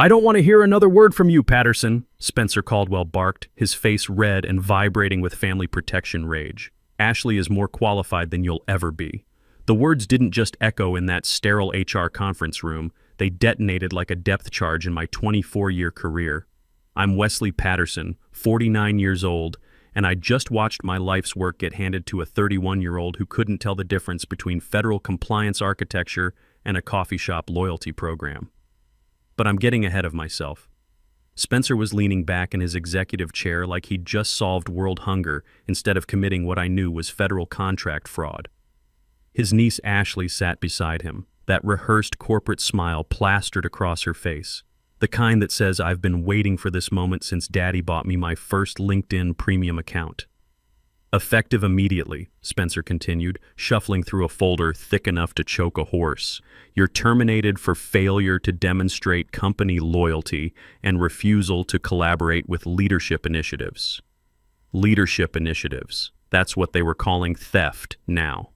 "I don't want to hear another word from you, Patterson," Spencer Caldwell barked, his face red and vibrating with family protection rage. "Ashley is more qualified than you'll ever be." The words didn't just echo in that sterile HR conference room, they detonated like a depth charge in my 24-year career. I'm Wesley Patterson, 49 years old, and I just watched my life's work get handed to a 31-year-old who couldn't tell the difference between federal compliance architecture and a coffee shop loyalty program. But I'm getting ahead of myself. Spencer was leaning back in his executive chair like he'd just solved world hunger instead of committing what I knew was federal contract fraud. His niece Ashley sat beside him, that rehearsed corporate smile plastered across her face, the kind that says I've been waiting for this moment since Daddy bought me my first LinkedIn premium account. "Effective immediately," Spencer continued, shuffling through a folder thick enough to choke a horse. "You're terminated for failure to demonstrate company loyalty and refusal to collaborate with leadership initiatives." Leadership initiatives. That's what they were calling theft now.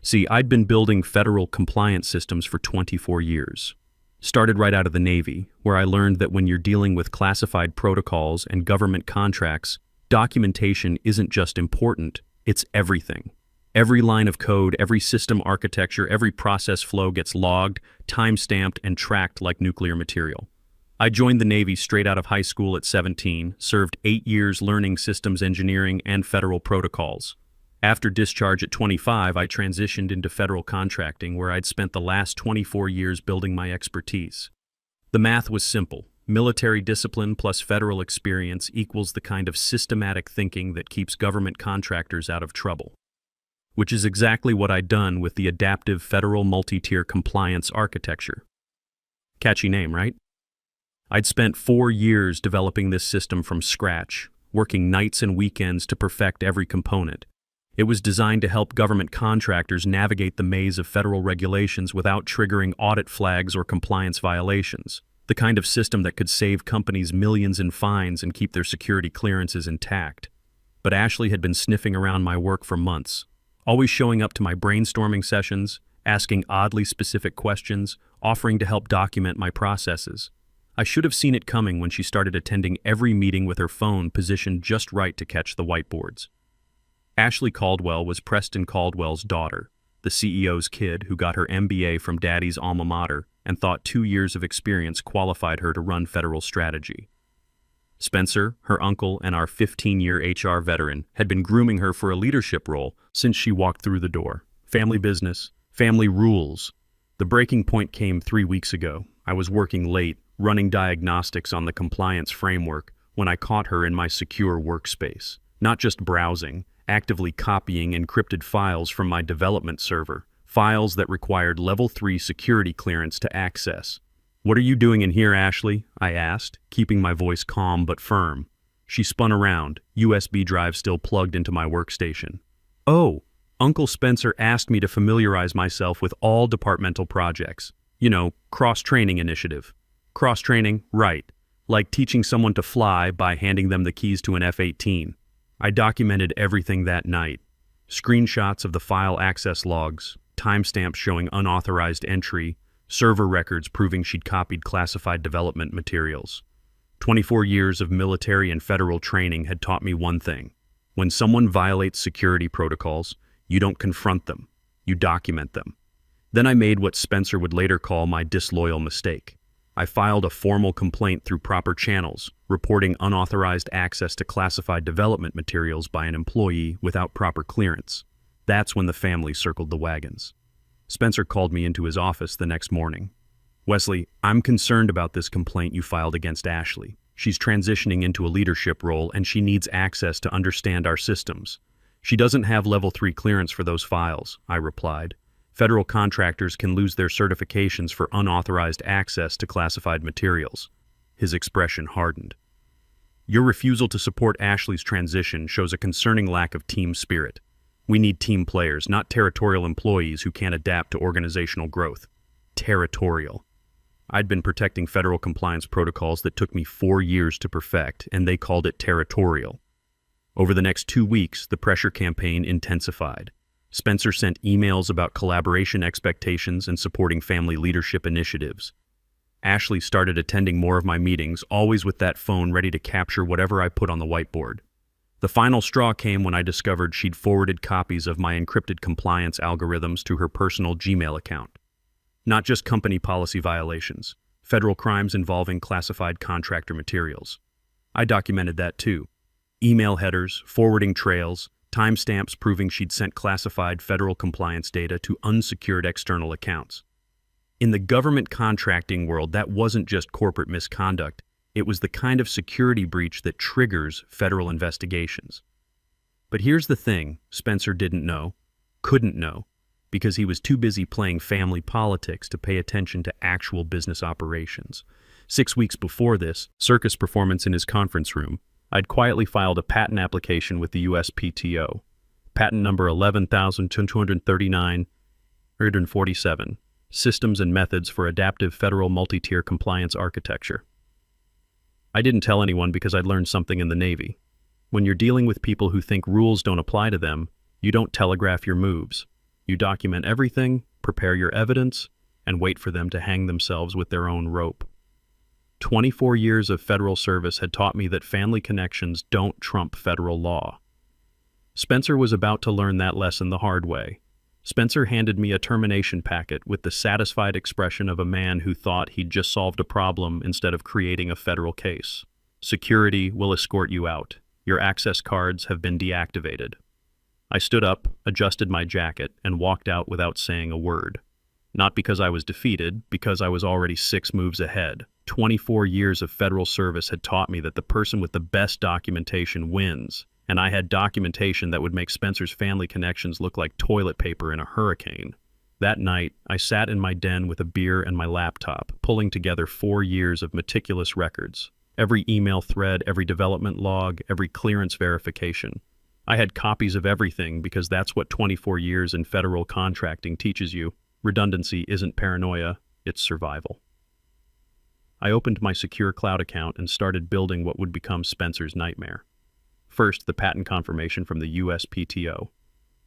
See, I'd been building federal compliance systems for 24 years. Started right out of the Navy, where I learned that when you're dealing with classified protocols and government contracts, documentation isn't just important, it's everything. Every line of code, every system architecture, every process flow gets logged, time-stamped, and tracked like nuclear material. I joined the Navy straight out of high school at 17, served 8 years learning systems engineering and federal protocols. After discharge at 25, I transitioned into federal contracting, where I'd spent the last 24 years building my expertise. The math was simple. Military discipline plus federal experience equals the kind of systematic thinking that keeps government contractors out of trouble. Which is exactly what I'd done with the adaptive federal multi-tier compliance architecture. Catchy name, right? I'd spent 4 years developing this system from scratch, working nights and weekends to perfect every component. It was designed to help government contractors navigate the maze of federal regulations without triggering audit flags or compliance violations. The kind of system that could save companies millions in fines and keep their security clearances intact. But Ashley had been sniffing around my work for months, always showing up to my brainstorming sessions, asking oddly specific questions, offering to help document my processes. I should have seen it coming when she started attending every meeting with her phone positioned just right to catch the whiteboards. Ashley Caldwell was Preston Caldwell's daughter, the CEO's kid who got her MBA from Daddy's alma mater and thought 2 years of experience qualified her to run federal strategy. Spencer, her uncle, and our 15-year HR veteran had been grooming her for a leadership role since she walked through the door. Family business, family rules. The breaking point came 3 weeks ago. I was working late, running diagnostics on the compliance framework, when I caught her in my secure workspace. Not just browsing, actively copying encrypted files from my development server, files that required level 3 security clearance to access. "What are you doing in here, Ashley?" I asked, keeping my voice calm but firm. She spun around, USB drive still plugged into my workstation. "Oh, Uncle Spencer asked me to familiarize myself with all departmental projects. You know, cross-training initiative." "Cross-training, right. Like teaching someone to fly by handing them the keys to an F-18. I documented everything that night. Screenshots of the file access logs, timestamps showing unauthorized entry, server records proving she'd copied classified development materials. 24 years of military and federal training had taught me one thing. When someone violates security protocols, you don't confront them, you document them. Then I made what Spencer would later call my disloyal mistake. I filed a formal complaint through proper channels, reporting unauthorized access to classified development materials by an employee without proper clearance. That's when the family circled the wagons. Spencer called me into his office the next morning. "Wesley, I'm concerned about this complaint you filed against Ashley. She's transitioning into a leadership role and she needs access to understand our systems. She doesn't have level 3 clearance for those files," I replied. "Federal contractors can lose their certifications for unauthorized access to classified materials." His expression hardened. "Your refusal to support Ashley's transition shows a concerning lack of team spirit. We need team players, not territorial employees who can't adapt to organizational growth." Territorial. I'd been protecting federal compliance protocols that took me 4 years to perfect, and they called it territorial. Over the next 2 weeks, the pressure campaign intensified. Spencer sent emails about collaboration expectations and supporting family leadership initiatives. Ashley started attending more of my meetings, always with that phone ready to capture whatever I put on the whiteboard. The final straw came when I discovered she'd forwarded copies of my encrypted compliance algorithms to her personal Gmail account. Not just company policy violations, federal crimes involving classified contractor materials. I documented that too. Email headers, forwarding trails, timestamps proving she'd sent classified federal compliance data to unsecured external accounts. In the government contracting world, that wasn't just corporate misconduct. It was the kind of security breach that triggers federal investigations. But here's the thing Spencer didn't know, couldn't know, because he was too busy playing family politics to pay attention to actual business operations. 6 weeks before this circus performance in his conference room, I'd quietly filed a patent application with the USPTO, patent number 11,239-147, Systems and Methods for Adaptive Federal Multi-Tier Compliance Architecture. I didn't tell anyone because I'd learned something in the Navy. When you're dealing with people who think rules don't apply to them, you don't telegraph your moves. You document everything, prepare your evidence, and wait for them to hang themselves with their own rope. 24 years of federal service had taught me that family connections don't trump federal law. Spencer was about to learn that lesson the hard way. Spencer handed me a termination packet with the satisfied expression of a man who thought he'd just solved a problem instead of creating a federal case. Security will escort you out. Your access cards have been deactivated. I stood up, adjusted my jacket, and walked out without saying a word. Not because I was defeated, because I was already 6 moves ahead. 24 years of federal service had taught me that the person with the best documentation wins. And I had documentation that would make Spencer's family connections look like toilet paper in a hurricane. That night, I sat in my den with a beer and my laptop, pulling together 4 years of meticulous records. Every email thread, every development log, every clearance verification. I had copies of everything because that's what 24 years in federal contracting teaches you. Redundancy isn't paranoia, it's survival. I opened my secure cloud account and started building what would become Spencer's nightmare. First, the patent confirmation from the USPTO.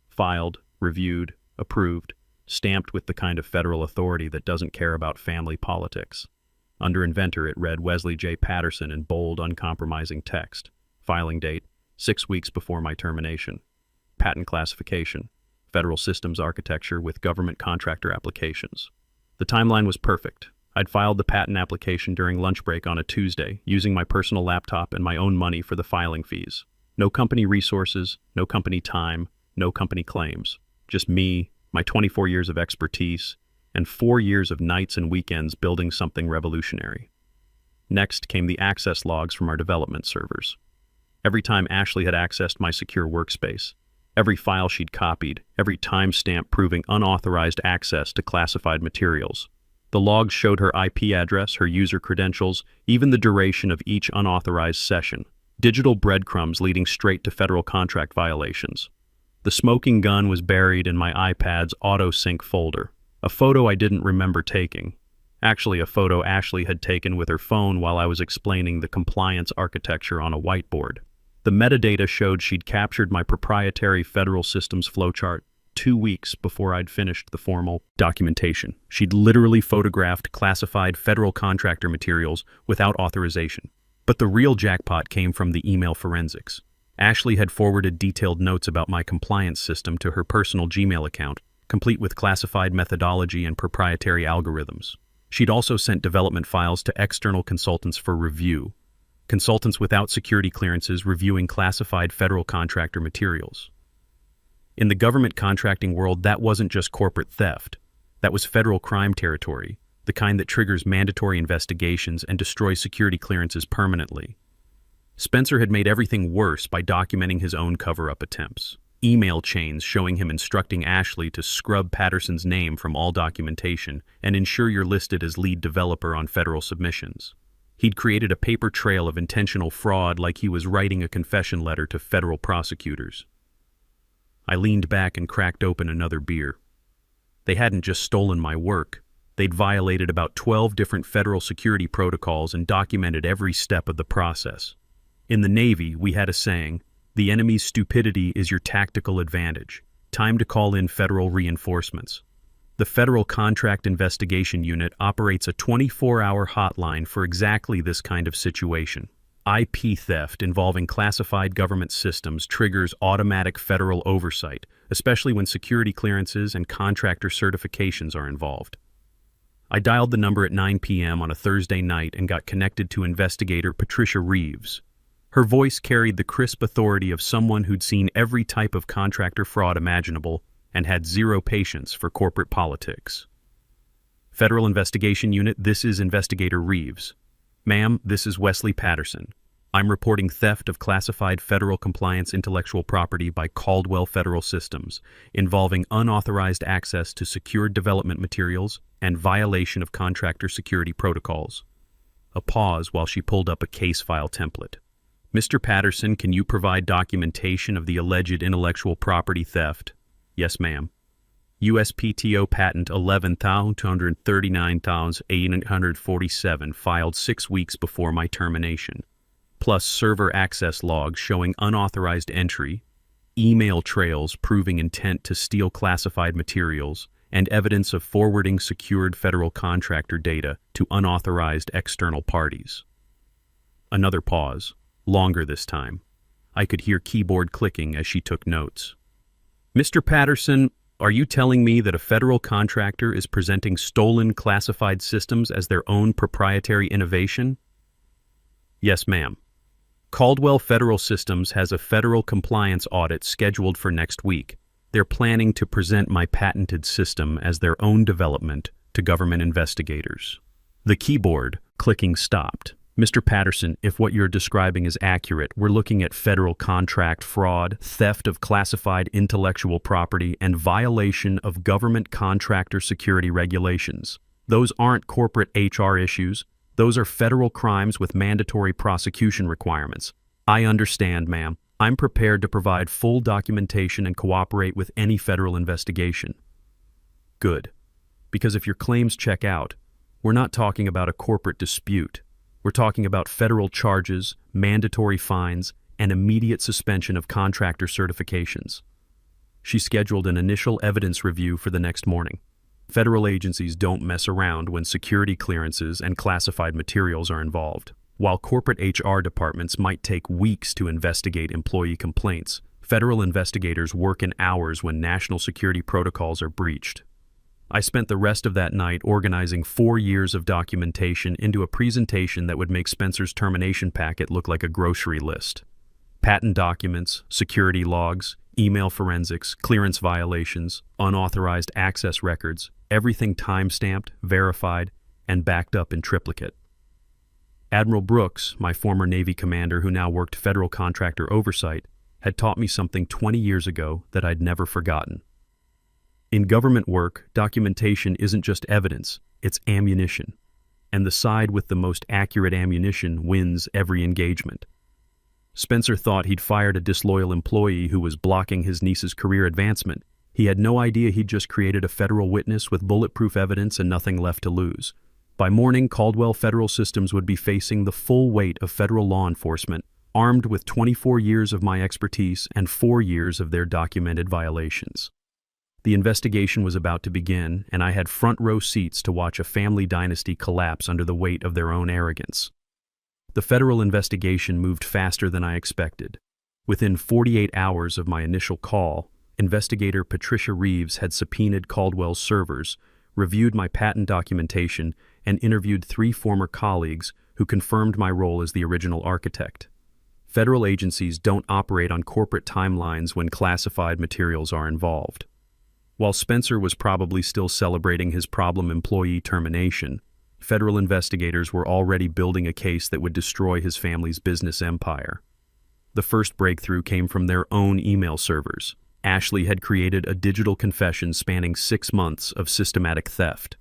Filed, reviewed, approved, stamped with the kind of federal authority that doesn't care about family politics. Under inventor, it read Wesley J. Patterson in bold, uncompromising text. Filing date, 6 weeks before my termination. Patent classification, federal systems architecture with government contractor applications. The timeline was perfect. I'd filed the patent application during lunch break on a Tuesday, using my personal laptop and my own money for the filing fees. No company resources, no company time, no company claims. Just me, my 24 years of expertise, and 4 years of nights and weekends building something revolutionary. Next came the access logs from our development servers. Every time Ashley had accessed my secure workspace, every file she'd copied, every timestamp proving unauthorized access to classified materials. The logs showed her IP address, her user credentials, even the duration of each unauthorized session. Digital breadcrumbs leading straight to federal contract violations. The smoking gun was buried in my iPad's auto-sync folder, a photo I didn't remember taking. Actually, a photo Ashley had taken with her phone while I was explaining the compliance architecture on a whiteboard. The metadata showed she'd captured my proprietary federal systems flowchart 2 weeks before I'd finished the formal documentation. She'd literally photographed classified federal contractor materials without authorization. But the real jackpot came from the email forensics. Ashley had forwarded detailed notes about my compliance system to her personal Gmail account, complete with classified methodology and proprietary algorithms. She'd also sent development files to external consultants for review, consultants without security clearances reviewing classified federal contractor materials. In the government contracting world, that wasn't just corporate theft. That was federal crime territory, the kind that triggers mandatory investigations and destroys security clearances permanently. Spencer had made everything worse by documenting his own cover-up attempts. Email chains showing him instructing Ashley to scrub Patterson's name from all documentation and ensure you're listed as lead developer on federal submissions. He'd created a paper trail of intentional fraud like he was writing a confession letter to federal prosecutors. I leaned back and cracked open another beer. They hadn't just stolen my work. They'd violated about 12 different federal security protocols and documented every step of the process. In the Navy, we had a saying, "The enemy's stupidity is your tactical advantage. Time to call in federal reinforcements." The Federal Contract Investigation Unit operates a 24-hour hotline for exactly this kind of situation. IP theft involving classified government systems triggers automatic federal oversight, especially when security clearances and contractor certifications are involved. I dialed the number at 9 p.m. on a Thursday night and got connected to investigator Patricia Reeves. Her voice carried the crisp authority of someone who'd seen every type of contractor fraud imaginable and had zero patience for corporate politics. Federal Investigation Unit, this is Investigator Reeves. Ma'am, this is Wesley Patterson. I'm reporting theft of classified federal compliance intellectual property by Caldwell Federal Systems, involving unauthorized access to secured development materials and violation of contractor security protocols. A pause while she pulled up a case file template. Mr. Patterson, can you provide documentation of the alleged intellectual property theft? Yes, ma'am. USPTO Patent 11,239,847 filed 6 weeks before my termination, plus server access logs showing unauthorized entry, email trails proving intent to steal classified materials, and evidence of forwarding secured federal contractor data to unauthorized external parties. Another pause, longer this time. I could hear keyboard clicking as she took notes. Mr. Patterson, are you telling me that a federal contractor is presenting stolen classified systems as their own proprietary innovation? Yes, ma'am. Caldwell Federal Systems has a federal compliance audit scheduled for next week. They're planning to present my patented system as their own development to government investigators. The keyboard clicking stopped. Mr. Patterson, if what you're describing is accurate, we're looking at federal contract fraud, theft of classified intellectual property, and violation of government contractor security regulations. Those aren't corporate HR issues. Those are federal crimes with mandatory prosecution requirements. I understand, ma'am. I'm prepared to provide full documentation and cooperate with any federal investigation. Good. Because if your claims check out, we're not talking about a corporate dispute. We're talking about federal charges, mandatory fines, and immediate suspension of contractor certifications. She scheduled an initial evidence review for the next morning. Federal agencies don't mess around when security clearances and classified materials are involved. While corporate HR departments might take weeks to investigate employee complaints, federal investigators work in hours when national security protocols are breached. I spent the rest of that night organizing 4 years of documentation into a presentation that would make Spencer's termination packet look like a grocery list. Patent documents, security logs, email forensics, clearance violations, unauthorized access records, everything time-stamped, verified, and backed up in triplicate. Admiral Brooks, my former Navy commander who now worked federal contractor oversight, had taught me something 20 years ago that I'd never forgotten. In government work, documentation isn't just evidence, it's ammunition. And the side with the most accurate ammunition wins every engagement. Spencer thought he'd fired a disloyal employee who was blocking his niece's career advancement. He had no idea he'd just created a federal witness with bulletproof evidence and nothing left to lose. By morning, Caldwell Federal Systems would be facing the full weight of federal law enforcement, armed with 24 years of my expertise and 4 years of their documented violations. The investigation was about to begin, and I had front row seats to watch a family dynasty collapse under the weight of their own arrogance. The federal investigation moved faster than I expected. Within 48 hours of my initial call, investigator Patricia Reeves had subpoenaed Caldwell's servers, reviewed my patent documentation, and interviewed 3 former colleagues who confirmed my role as the original architect. Federal agencies don't operate on corporate timelines when classified materials are involved. While Spencer was probably still celebrating his problem employee termination, federal investigators were already building a case that would destroy his family's business empire. The first breakthrough came from their own email servers. Ashley had created a digital confession spanning 6 months of systematic theft.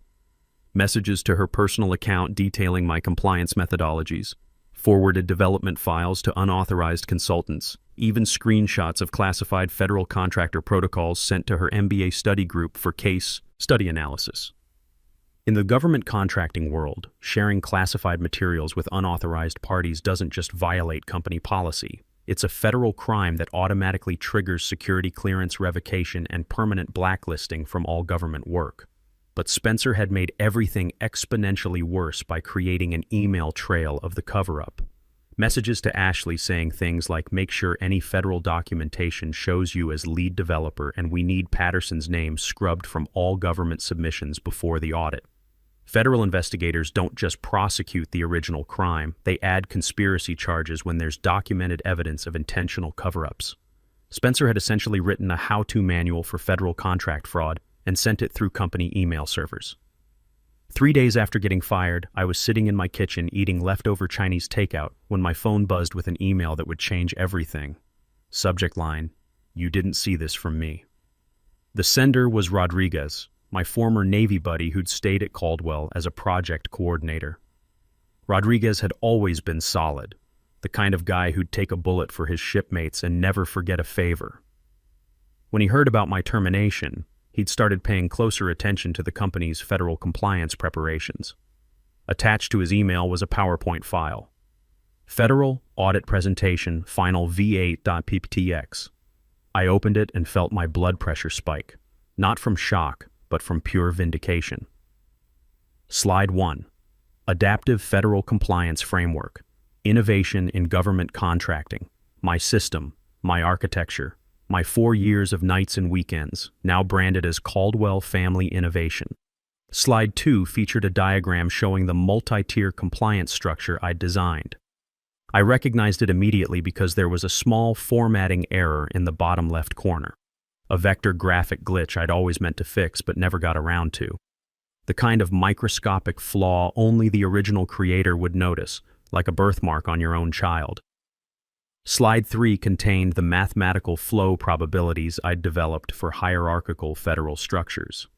Messages to her personal account detailing my compliance methodologies, forwarded development files to unauthorized consultants, even screenshots of classified federal contractor protocols sent to her MBA study group for case study analysis. In the government contracting world, sharing classified materials with unauthorized parties doesn't just violate company policy. It's a federal crime that automatically triggers security clearance revocation and permanent blacklisting from all government work. But Spencer had made everything exponentially worse by creating an email trail of the cover-up. Messages to Ashley saying things like, "Make sure any federal documentation shows you as lead developer, and we need Patterson's name scrubbed from all government submissions before the audit." Federal investigators don't just prosecute the original crime, they add conspiracy charges when there's documented evidence of intentional cover-ups. Spencer had essentially written a how-to manual for federal contract fraud and sent it through company email servers. 3 days after getting fired, I was sitting in my kitchen eating leftover Chinese takeout when my phone buzzed with an email that would change everything. Subject line, "You didn't see this from me." The sender was Rodriguez, my former Navy buddy who'd stayed at Caldwell as a project coordinator. Rodriguez had always been solid, the kind of guy who'd take a bullet for his shipmates and never forget a favor. When he heard about my termination, he'd started paying closer attention to the company's federal compliance preparations. Attached to his email was a PowerPoint file. Federal Audit Presentation Final V8.pptx. I opened it and felt my blood pressure spike, not from shock, but from pure vindication. Slide 1. Adaptive Federal Compliance Framework. Innovation in Government Contracting. My system, my architecture, my 4 years of nights and weekends, now branded as Caldwell Family Innovation. Slide 2 featured a diagram showing the multi-tier compliance structure I'd designed. I recognized it immediately because there was a small formatting error in the bottom left corner, a vector graphic glitch I'd always meant to fix but never got around to. The kind of microscopic flaw only the original creator would notice, like a birthmark on your own child. Slide 3 contained the mathematical flow probabilities I'd developed for hierarchical federal structures.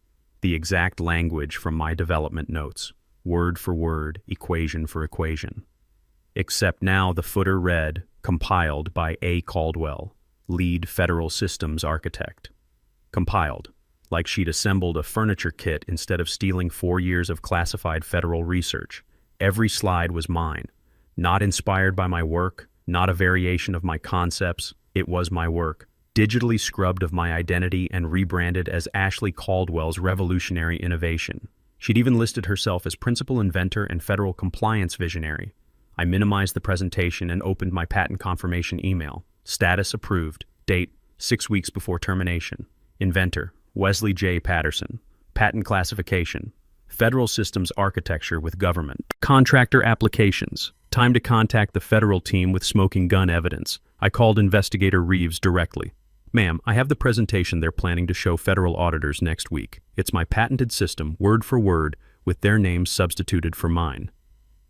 The exact language from my development notes, word for word, equation for equation. Except now the footer read, compiled by A. Caldwell, lead federal systems architect. Compiled, like she'd assembled a furniture kit instead of stealing 4 years of classified federal research. Every slide was mine, not inspired by my work, not a variation of my concepts, it was my work, digitally scrubbed of my identity and rebranded as Ashley Caldwell's revolutionary innovation. She'd even listed herself as principal inventor and federal compliance visionary. I minimized the presentation and opened my patent confirmation email. Status approved. Date, 6 weeks before termination. Inventor, Wesley J. Patterson. Patent classification, Federal Systems Architecture with Government. Contractor applications. Time to contact the federal team with smoking gun evidence. I called Investigator Reeves directly. "Ma'am, I have the presentation they're planning to show federal auditors next week. It's my patented system, word for word, with their names substituted for mine.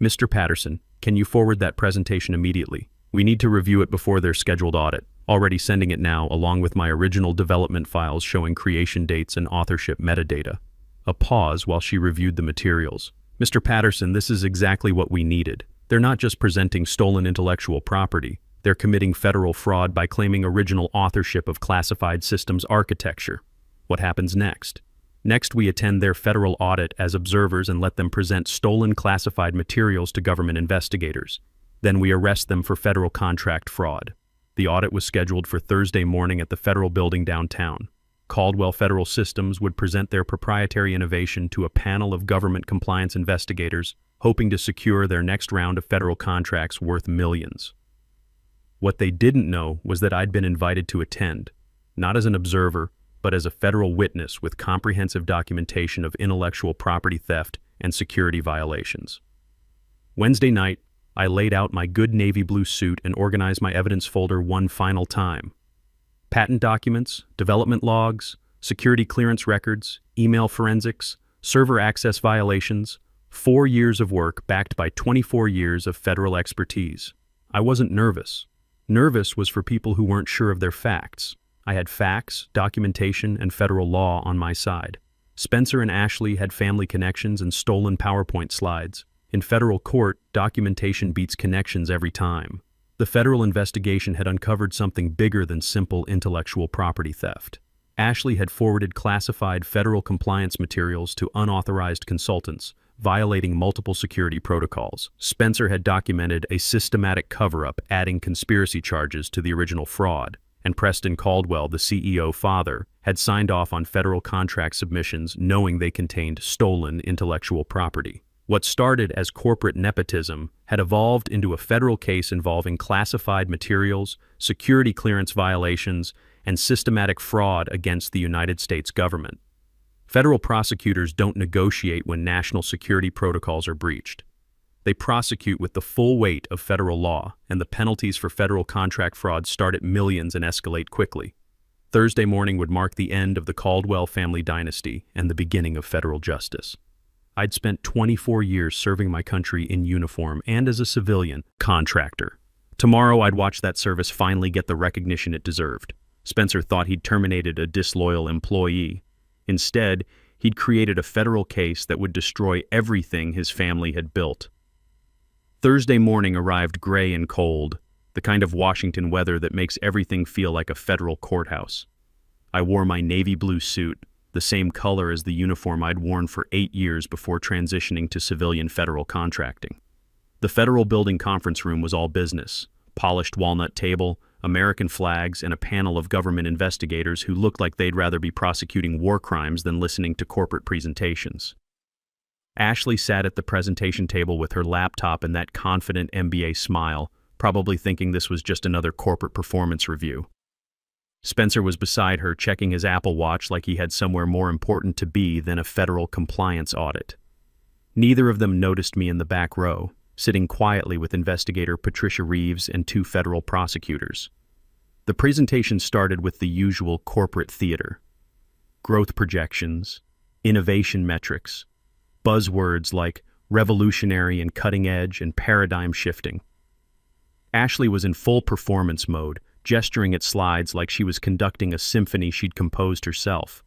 Mr. Patterson, can you forward that presentation immediately? We need to review it before their scheduled audit. Already sending it now, along with my original development files showing creation dates and authorship metadata." A pause while she reviewed the materials. "Mr. Patterson, this is exactly what we needed. They're not just presenting stolen intellectual property. They're committing federal fraud by claiming original authorship of classified systems architecture. What happens next? Next, we attend their federal audit as observers and let them present stolen classified materials to government investigators. Then we arrest them for federal contract fraud." The audit was scheduled for Thursday morning at the federal building downtown. Caldwell Federal Systems would present their proprietary innovation to a panel of government compliance investigators, hoping to secure their next round of federal contracts worth millions. What they didn't know was that I'd been invited to attend, not as an observer, but as a federal witness with comprehensive documentation of intellectual property theft and security violations. Wednesday night, I laid out my good navy blue suit and organized my evidence folder one final time. Patent documents, development logs, security clearance records, email forensics, server access violations, 4 years of work backed by 24 years of federal expertise. I wasn't nervous. Nervous was for people who weren't sure of their facts. I had facts, documentation, and federal law on my side. Spencer and Ashley had family connections and stolen PowerPoint slides. In federal court, documentation beats connections every time. The federal investigation had uncovered something bigger than simple intellectual property theft. Ashley had forwarded classified federal compliance materials to unauthorized consultants, violating multiple security protocols. Spencer had documented a systematic cover-up, adding conspiracy charges to the original fraud, and Preston Caldwell, the CEO father, had signed off on federal contract submissions knowing they contained stolen intellectual property. What started as corporate nepotism had evolved into a federal case involving classified materials, security clearance violations, and systematic fraud against the United States government. Federal prosecutors don't negotiate when national security protocols are breached. They prosecute with the full weight of federal law, and the penalties for federal contract fraud start at millions and escalate quickly. Thursday morning would mark the end of the Caldwell family dynasty and the beginning of federal justice. I'd spent 24 years serving my country in uniform and as a civilian contractor. Tomorrow I'd watch that service finally get the recognition it deserved. Spencer thought he'd terminated a disloyal employee. Instead, he'd created a federal case that would destroy everything his family had built. Thursday morning arrived gray and cold, the kind of Washington weather that makes everything feel like a federal courthouse. I wore my navy blue suit, the same color as the uniform I'd worn for 8 years before transitioning to civilian federal contracting. The federal building conference room was all business: polished walnut table, American flags, and a panel of government investigators who looked like they'd rather be prosecuting war crimes than listening to corporate presentations. Ashley sat at the presentation table with her laptop and that confident MBA smile, probably thinking this was just another corporate performance review. Spencer was beside her, checking his Apple Watch like he had somewhere more important to be than a federal compliance audit. Neither of them noticed me in the back row, sitting quietly with investigator Patricia Reeves and 2 federal prosecutors. The presentation started with the usual corporate theater: growth projections, innovation metrics, buzzwords like revolutionary and cutting edge and paradigm shifting. Ashley was in full performance mode, gesturing at slides like she was conducting a symphony she'd composed herself.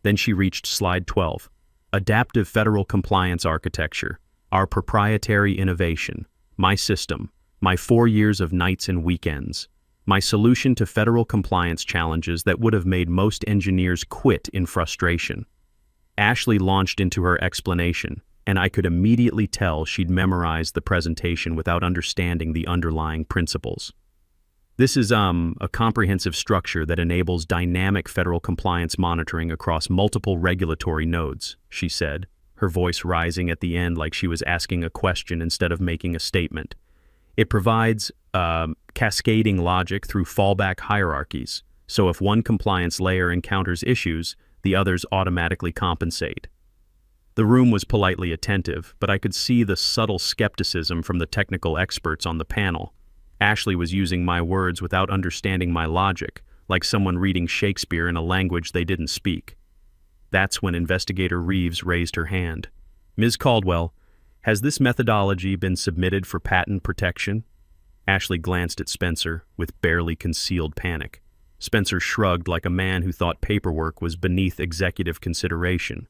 Then she reached slide 12, Adaptive Federal Compliance Architecture, Our Proprietary Innovation, My System, My 4 Years of Nights and Weekends, My Solution to Federal Compliance Challenges that would have made most engineers quit in frustration. Ashley launched into her explanation, and I could immediately tell she'd memorized the presentation without understanding the underlying principles. This is a comprehensive structure that enables dynamic federal compliance monitoring across multiple regulatory nodes, she said, her voice rising at the end like she was asking a question instead of making a statement. It provides cascading logic through fallback hierarchies, so if one compliance layer encounters issues, the others automatically compensate. The room was politely attentive, but I could see the subtle skepticism from the technical experts on the panel. Ashley was using my words without understanding my logic, like someone reading Shakespeare in a language they didn't speak. That's when Investigator Reeves raised her hand. Ms. Caldwell, has this methodology been submitted for patent protection? Ashley glanced at Spencer with barely concealed panic. Spencer shrugged like a man who thought paperwork was beneath executive consideration.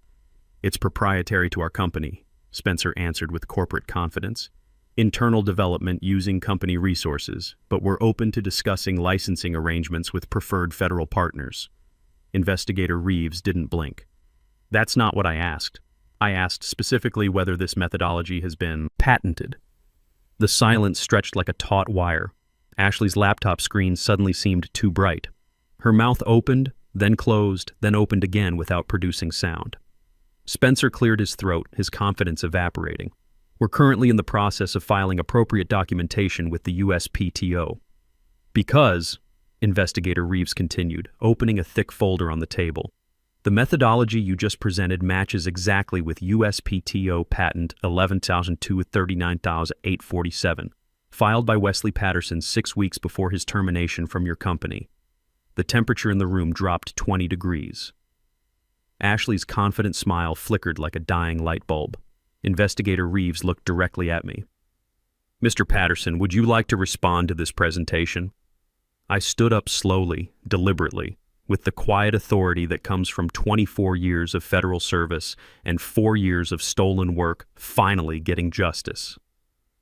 It's proprietary to our company, Spencer answered with corporate confidence. Internal development using company resources, but we're open to discussing licensing arrangements with preferred federal partners. Investigator Reeves didn't blink. That's not what I asked. I asked specifically whether this methodology has been patented. The silence stretched like a taut wire. Ashley's laptop screen suddenly seemed too bright. Her mouth opened, then closed, then opened again without producing sound. Spencer cleared his throat, his confidence evaporating. We're currently in the process of filing appropriate documentation with the USPTO. Because, Investigator Reeves continued, opening a thick folder on the table, the methodology you just presented matches exactly with USPTO Patent 11,239,847, filed by Wesley Patterson 6 weeks before his termination from your company. The temperature in the room dropped 20 degrees. Ashley's confident smile flickered like a dying light bulb. Investigator Reeves looked directly at me. Mr. Patterson, would you like to respond to this presentation? I stood up slowly, deliberately, with the quiet authority that comes from 24 years of federal service and 4 years of stolen work finally getting justice.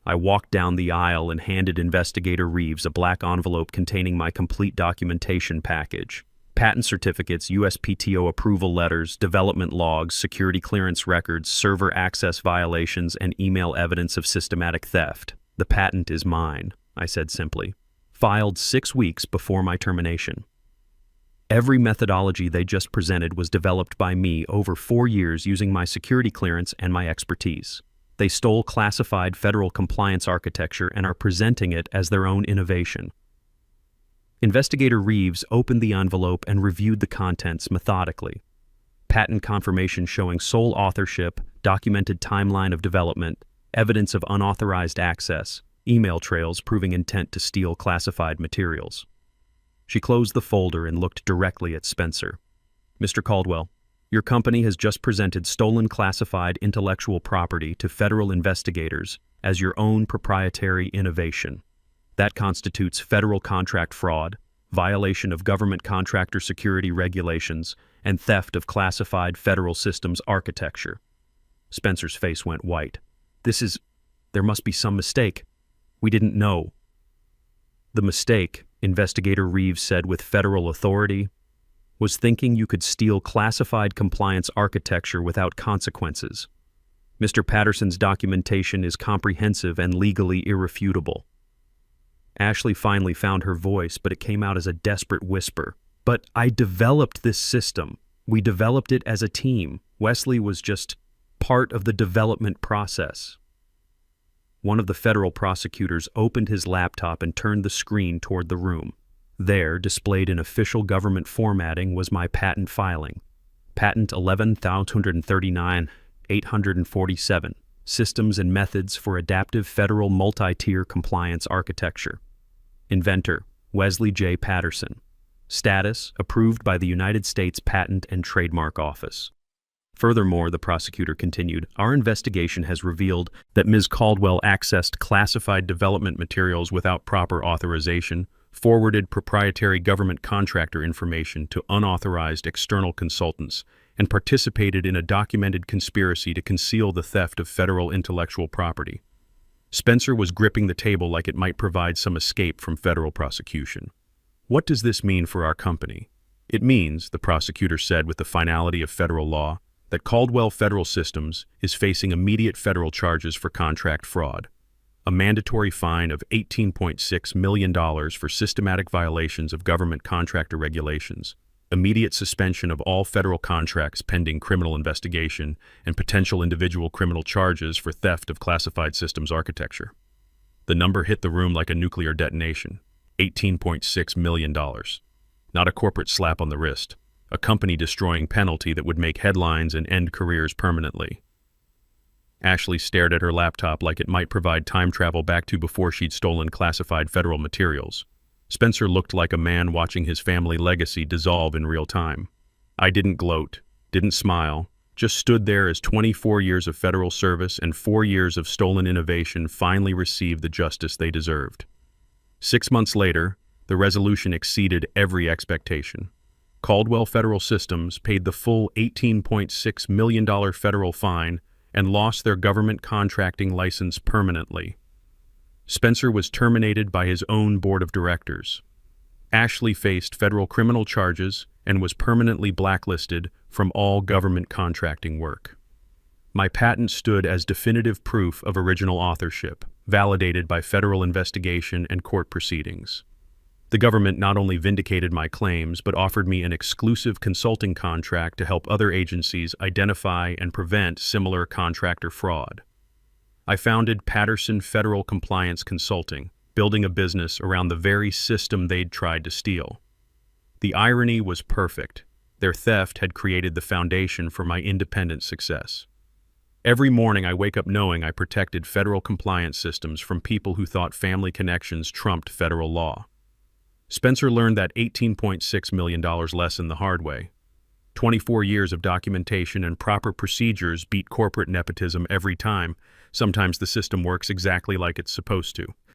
I walked down the aisle and handed Investigator Reeves a black envelope containing my complete documentation package. Patent certificates, USPTO approval letters, development logs, security clearance records, server access violations, and email evidence of systematic theft. The patent is mine, I said simply. Filed 6 weeks before my termination. Every methodology they just presented was developed by me over 4 years using my security clearance and my expertise. They stole classified federal compliance architecture and are presenting it as their own innovation. Investigator Reeves opened the envelope and reviewed the contents methodically. Patent confirmation showing sole authorship, documented timeline of development, evidence of unauthorized access, email trails proving intent to steal classified materials. She closed the folder and looked directly at Spencer. "Mr. Caldwell, your company has just presented stolen classified intellectual property to federal investigators as your own proprietary innovation. That constitutes federal contract fraud, violation of government contractor security regulations, and theft of classified federal systems architecture." Spencer's face went white. There must be some mistake. We didn't know." "The mistake," Investigator Reeves said with federal authority, "was thinking you could steal classified compliance architecture without consequences. Mr. Patterson's documentation is comprehensive and legally irrefutable." Ashley finally found her voice, but it came out as a desperate whisper. "But I developed this system. We developed it as a team. Wesley was just part of the development process." One of the federal prosecutors opened his laptop and turned the screen toward the room. There, displayed in official government formatting, was my patent filing. Patent 11,239,847, Systems and Methods for Adaptive Federal Multi-Tier Compliance Architecture. Inventor, Wesley J. Patterson. Status, approved by the United States Patent and Trademark Office. Furthermore, the prosecutor continued, "Our investigation has revealed that Ms. Caldwell accessed classified development materials without proper authorization, forwarded proprietary government contractor information to unauthorized external consultants, and participated in a documented conspiracy to conceal the theft of federal intellectual property." Spencer was gripping the table like it might provide some escape from federal prosecution. "What does this mean for our company?" "It means," the prosecutor said with the finality of federal law, "that Caldwell Federal Systems is facing immediate federal charges for contract fraud, a mandatory fine of $18.6 million for systematic violations of government contractor regulations, immediate suspension of all federal contracts pending criminal investigation, and potential individual criminal charges for theft of classified systems architecture." The number hit the room like a nuclear detonation. $18.6 million. Not a corporate slap on the wrist. A company-destroying penalty that would make headlines and end careers permanently. Ashley stared at her laptop like it might provide time travel back to before she'd stolen classified federal materials. Spencer looked like a man watching his family legacy dissolve in real time. I didn't gloat, didn't smile, just stood there as 24 years of federal service and 4 years of stolen innovation finally received the justice they deserved. 6 months later, the resolution exceeded every expectation. Caldwell Federal Systems paid the full $18.6 million federal fine and lost their government contracting license permanently. Spencer was terminated by his own board of directors. Ashley faced federal criminal charges and was permanently blacklisted from all government contracting work. My patent stood as definitive proof of original authorship, validated by federal investigation and court proceedings. The government not only vindicated my claims, but offered me an exclusive consulting contract to help other agencies identify and prevent similar contractor fraud. I founded Patterson Federal Compliance Consulting, building a business around the very system they'd tried to steal. The irony was perfect. Their theft had created the foundation for my independent success. Every morning I wake up knowing I protected federal compliance systems from people who thought family connections trumped federal law. Spencer learned that $18.6 million lesson the hard way. 24 years of documentation and proper procedures beat corporate nepotism every time. Sometimes the system works exactly like it's supposed to.